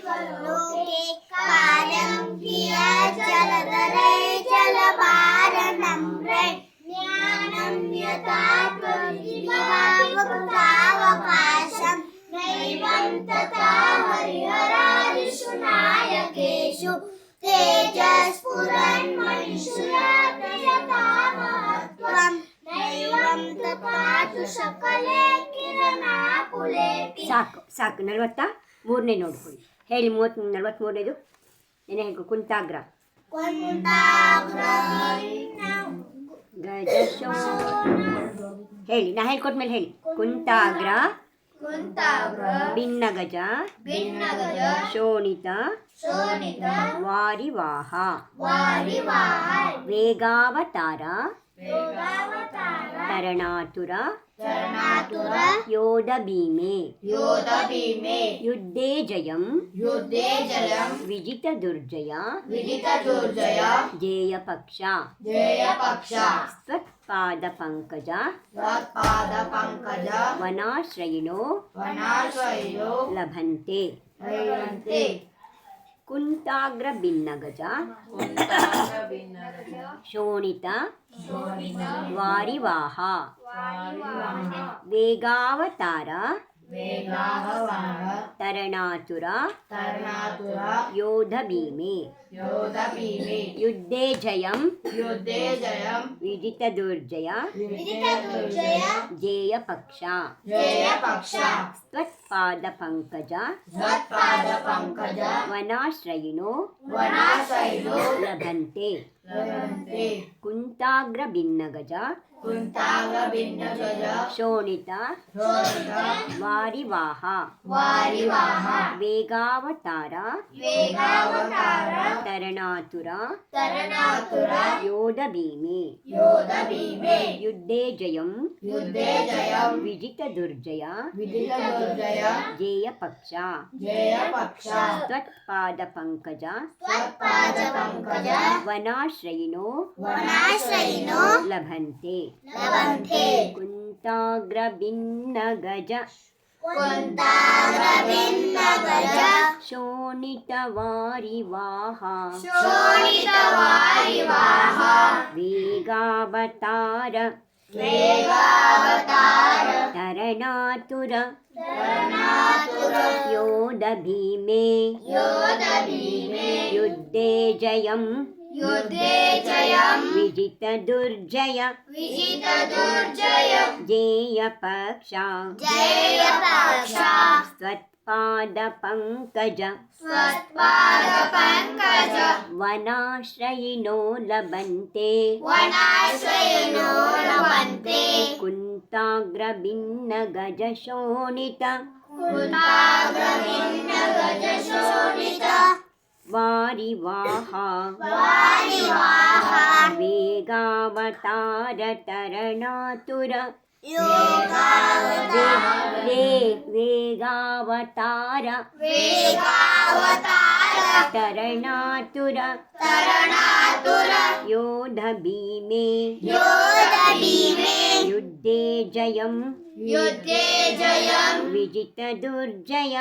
लोके कार्यं क्रिया जलधरे जलभारनम्रे ज्ञानं यथा पृथिवीवावकाशं नैवं तथा हरिहरादिषु नायकेषु तेजस्फुरन्मणिषुयात यथा महत्त्वं नैवं तथा तु सकले ಕಿರಣಾಕುಲೇಪಿ. ಸಾಕು 43ನೇ ನೋಡ್ಕೊಳ್ಳಿ. ಹೇಳಿ 43ನೇದು ಏನೇ ಹೇಳಿ. ಕುಂತಾಗ್ರ ಗಜ ಹೇಳಿ. ನಾ ಹೇಳ್ಕೊಟ್ಮೇಲೆ ಹೇಳಿ. ಕುಂತಾಗ್ರ ಭಿನ್ನ ಗಜ ಶೋಣಿತ ವಾರಿವಾಹ ವೇಗಾವತಾರ ತರಣಾತುರ ಯೋಧ ಭೀಮೆ ಯುದ್ಧೇ ಜಯಂ ವಿಜಿತ ದುರ್ಜಯ ಜೇಯ ಪಕ್ಷ ಸ್ವತ್ಪಾದ ಪಂಕಜ ವನಾಶ್ರಯಿಣೋ ಲಭಂತೆ. ಕುಂತಾಗ್ರ ಭಿನ್ನ ಗಜ ಶೋಣಿತ ವಾರಿವಾಹ ವೇಗಾವತಾರ ತರಣಾತುರ ಯೋಧ ಭೀಮೆ ಯುದ್ಧೇ ಜಯಂ ವಿಜಿತ ದುರ್ಜಯ ಜೇಯ ಪಕ್ಷ ಸ್ವತ್ಪಾದ ಪಂಕಜ ವನಾಶ್ರಯಿಣೋ ಲಭಂತೆ. ಕುಂತಾಗ್ರ ಭಿನ್ನ ಗಜ ಶೋಣಿತ ವಾರಿವಾಹ ವೇಗಾವತಾರ ತರಣಾತುರ ಯೋಧ ಭೀಮೆ ಯುದ್ಧೇ ಜಯಂ ವಿಜಿತ ದುರ್ಜಯ ಜೇಯ ಪಕ್ಷ ಸ್ವತ್ಪಾದ ಪಂಕಜ ವನಾಶ್ರಯಿಣೋ ಲಭಂತೆ. ಕುಂತಾಗ್ರ ಭಿನ್ನ ಗಜ ಶೋಣಿತ ವಾರಿವಾಹ ವೇಗಾವತಾರ ತರಣಾತುರ ಯೋಧ ಭೀಮೆ ಯುದ್ಧೇ ಜಯಂ ವಿಜಿತ ದುರ್ಜಯ ಜೇಯ ಪಕ್ಷ ಸ್ವತ್ಪಾದ ಪಂಕಜ ವನಾಶ್ರಯಿಣೋ ಲಭಂತೆ. ಕುಂತಾಗ್ರ ಭಿನ್ನ ಗಜ ಶೋಣಿತ ವಾರಿವಾಹ ವೇಗಾವತಾರ ತರಣಾತುರ ವೇಗಾವತಾರ ತರಣಾತುರ ಯೋಧ ಭೀಮೆ ಯುದ್ಧೇ ಜಯಂ ವಿಜಿತ ದುರ್ಜಯ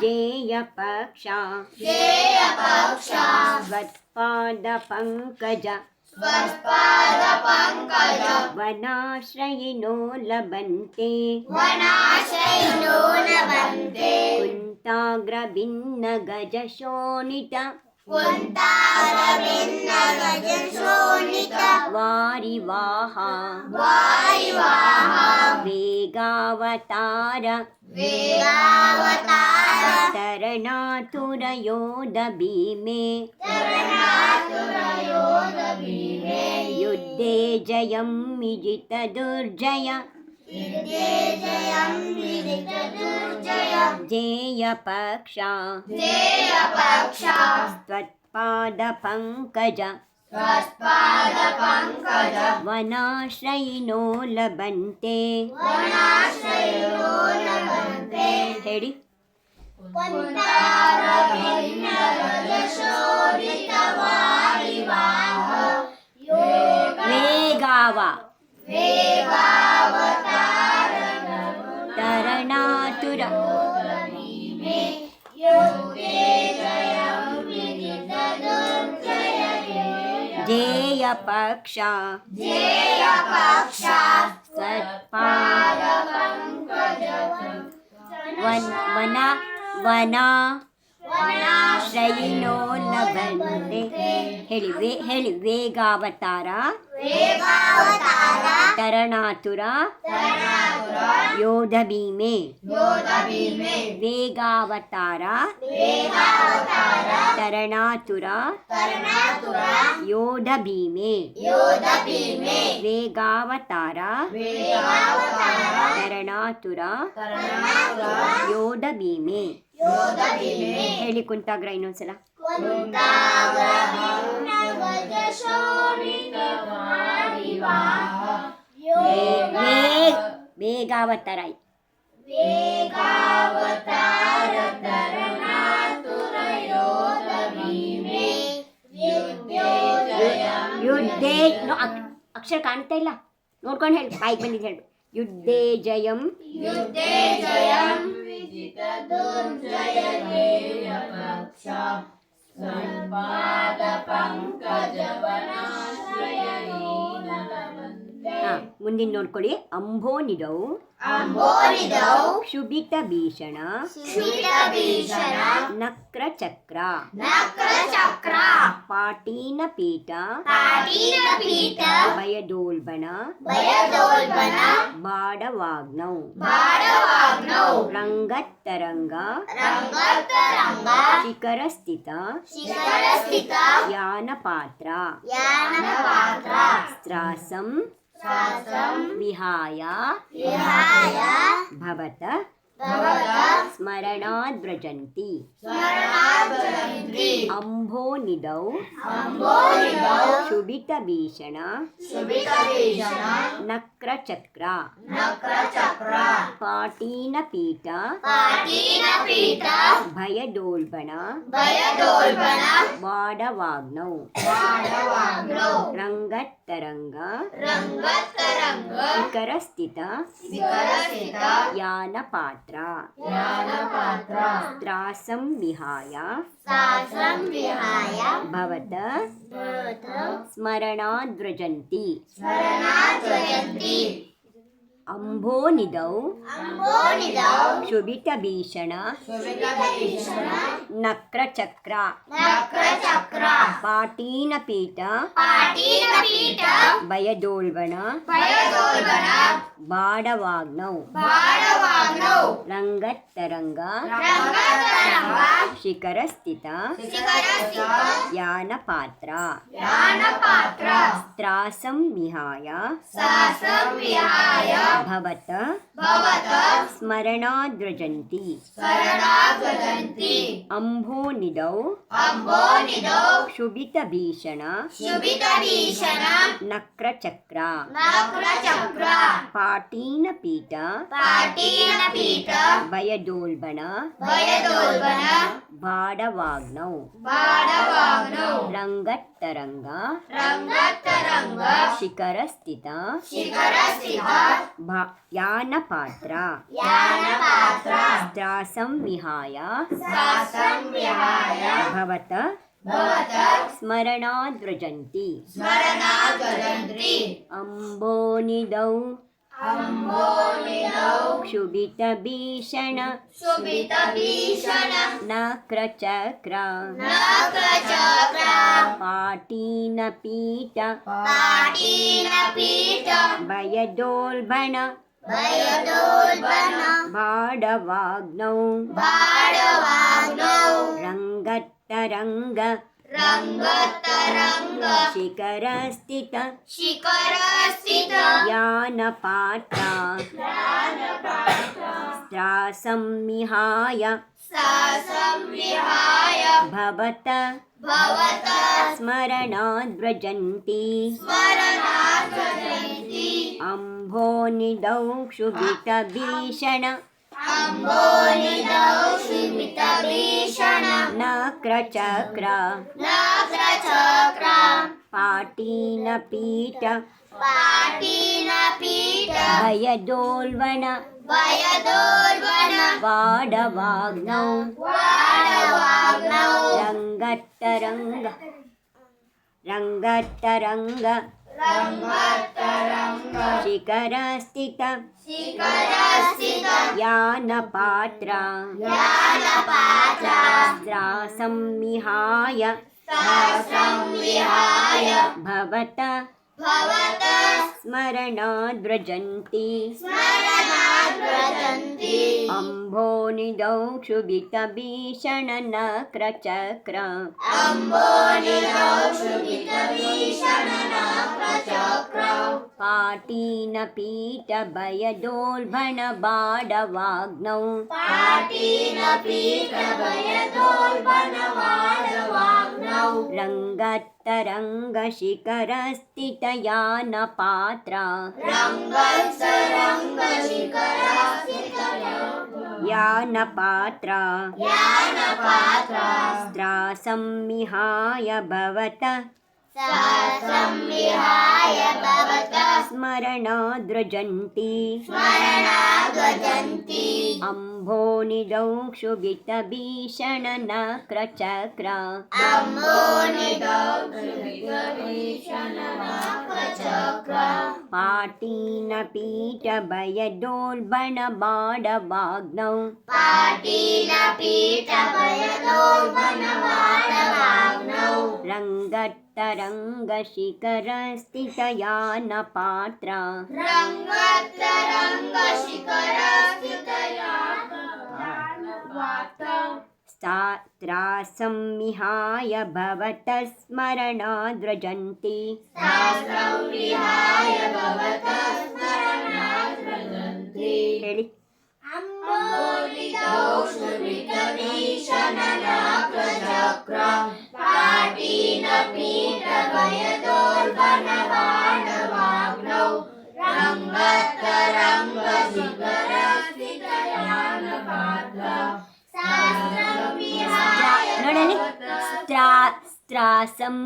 ಜೇಯ ಪಕ್ಷ ಸ್ವತ್ಪಾದ ಪಂಕಜ ವನಾಶ್ರಯಿಣೋ ಲಭಂತೆ. ಕುಂತಾಗ್ರ ಭಿನ್ನ ಗಜ ಶೋಣಿತ ವಾರಿವಾಹ ವೇಗಾವತಾರ ತರಣಾತುರ ಯೋಧ ಭೀಮೆ ಯುದ್ಧೇ ಜಯಂ ವಿಜಿತ ದುರ್ಜಯ ಜೇಯ ಪಕ್ಷ ಸ್ವತ್ಪಾದ ಪಂಕಜ ವನಾಶ್ರಯಿಣೋ ಲಭಂತೆ. ಹೇಳಿ. ವೇಗಾವ ತರಣಾತುರ युद्धे जयं विजितदुर्जयते जेयपक्ष जेयपक्ष वना ಶ್ರಯಿನೋ ಲಭಂತೆ ಹೇಳಿ ವೇಗಾವತಾರ ತರಣಾತುರ ಯೋಧ ಭೀಮೆ ವೇಗಾವತಾರ ತರಣಾತುರ ಯೋಧ ಭೀಮೆ ವೇಗಾವತಾರ ತರಣಾತುರ ಯೋಧ ಭೀಮೆ ಹೇಳಿ ಕುಂತಾಗ್ರ ಇನ್ನೊಂದ್ಸಲ ವೇಗಾವತಾರ ಯುದ್ಧೇ ಅಕ್ಷರ ಕಾಣ್ತಾ ಇಲ್ಲ ನೋಡ್ಕೊಂಡು ಹೇಳಿ ಬಾಯಿಗೆ ಬಂದಿದ್ದು ಹೇಳಿ ಯುದ್ಧೇ ಜಯಂ ಮುಂದಿನ ನೋಡ್ಕೊಳ್ಳಿ ಅಂಬೋನಿದೌ ಕ್ಷುಭಿತ ಭೀಷಣ ನಕ್ರ ಚಕ್ರ ಪಾಟೀನ ಪೀಠ ಭಯದೋಲ್ಬಣ ಬಾಡವಾಗ್ನೌ ರಂಗತ್ತರಂಗ ಶಿಖರ ಸ್ಥಿತ ಯಾನಪಾತ್ರ ಸ್ತ್ರಾಸಂ ವಿಹಾಯ ಭವತ ಸ್ಮರಣಾದ್ವ್ರಜಂತಿ ಅಂಬೋನಿದೌ ಶುಭಿತ ಭೀಷಣ ನಕ್ರ ಚಕ್ರ ಪಾಟೀನ ಪೀಠ ಭಯದೋಲ್ಬಣ ಬಾಡವಾಗ್ನೌ ರಂಗತ್ತರಂಗ ಶಿಖರ ಸ್ಥಿತ ಯಾನಪಾತ್ರ ಸ್ತ್ರಾಸಂ ವಿಹಾಯ ಭವತ ಸ್ಮರಣಾದ್ವ್ರಜಂತಿ ಅಂಬೋನಿದೌ ಶುಭಿತ ಭೀಷಣ ನಕ್ರ ಚಕ್ರ ಪಾಟೀನ ಪೀಠ ಭಯದೋಲ್ಬಣ ಬಾಡವಾಗ್ನೌ ರಂಗತ್ತರಂಗ ಶಿಖರ ಸ್ಥಿತ ಯಾನಪಾತ್ರ ಸ್ತ್ರಾಸಂ ವಿಹಾಯ ಭವತ ಸ್ಮರಣಾದ್ವ್ರಜಂತಿ ಅಂಬೋನಿದೌ ಶುಭಿತ ಭೀಷಣ ನಕ್ರ ಚಕ್ರ ಪಾಟೀನ ಪೀಠ ಭಯದೋಲ್ಬಣ ಬಾಡವಾಗ್ನೌ ರಂಗತ್ತರಂಗ ಶಿಖರ ಸ್ಥಿತ ಯಾನಪಾತ್ರ ಸ್ತ್ರಾಸಂ ವಿಹಾಯ ಭವತ ಸ್ಮರಣಾದ್ವ್ರಜಂತಿ ಅಂಬೋನಿದೌ क्षुभित भीषण नक्र चक्र पाटीन पीठ भयदोल्बण बाडवाग्नौ रंगत्तरंग शिखर स्थित यानपात्र स्त्रासं विहाय भवत स्मरणाद्व्रजन्ति अंभोनिदौ क्षुभित भीषण नक्र चक्र पाटीन पीठ भयदोल्बण वयदोर्वन वाडवाग्नौ वाडवाग्नौ रङ्गत्तरङ्ग रङ्गत्तरङ्ग रङ्गतरङ्ग शिखरस्थित शिखरस्थित यानपात्र यानपात्र स्त्रासंविहाय संविहाय भवत भवत स्मरणाद्व्रजन्ति स्मरणाद्व्रजन्ति अम्भोनिधौ क्षुभितभीषणनक्रचक्र अम्बोनिधौ क्षुभितभीषणनक्रचक्र पाटीनपीठभयदोल्बणबाडवाग्नौ पाटीनपीठभयदोल्बणवाडवाग्नौ रङ्गत्तरङ्गशिखरस्थितयानपात्र यानपात्र यानपात्र स्त्रासंविहाय भवत संविहाय भवत स्मरणाद्व्रजन्ति स्मरणाद्व्रजन्ति अम्भोनिधौ क्षुभितभीषणनक्रचक्र अम्बोनिधौ क्षुभितभीषणनक्रचक्र पाटीनपीठभयदोल्बणबाडवाग्नौ पाटीनपीठभयदोल्बणवाडवाग्नौ रङ्गत्तरङ्गशिखरस्थितयानपात्र स्त्रासंविहाय भवत स्मरणाद्व्रजन्ति संविहाय भवत स्मरणाद्व्रजन्ति ಹೇಳಿ अम्बोनिधौ क्षुभितभीषणनक्रचक्र पाटीनपीठभयदोल्बणवाडवाग्नौ रङ्गतरङ्गशिखरस्थितयानपात्र संविहाय ನೋಡಲಿ ಸ್ತ್ರಾಸಂ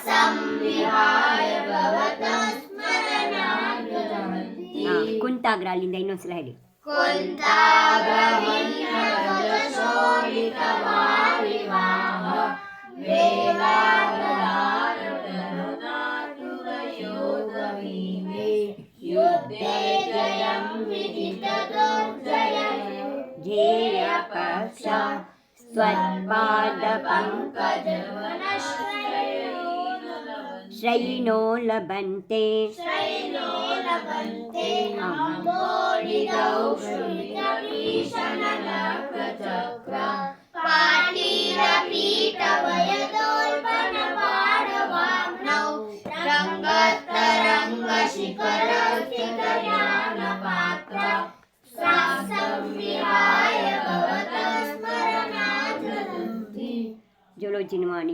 संविहाय भवत स्मरणाद्व्रजन्ति ಕುಂತಾಗ್ರ ಅಲ್ಲಿಂದ ಇನ್ನೊಂದ್ಸಲ ಹೇಳಿ कुन्ताग्रमण्यशोभितवारिवाह वेदागदारतनुनातुरयोगवीमे युद्धे जयं विजितदुर्जयं ध्येयपक्ष श्रयिणो लभन्ते श्रयिणो लभन्ते अम्बोनिधौ क्षुभितभीषणनक्रचक्र पाटीनपीठभयदोल्बणवाडवाग्नौ रङ्गतरङ्गशिखरस्थितयानपात्र संविहाय भवत स्मरणाद्व्रजन्ति ಜೋಲೋಜಿನ ಮಾಡಿ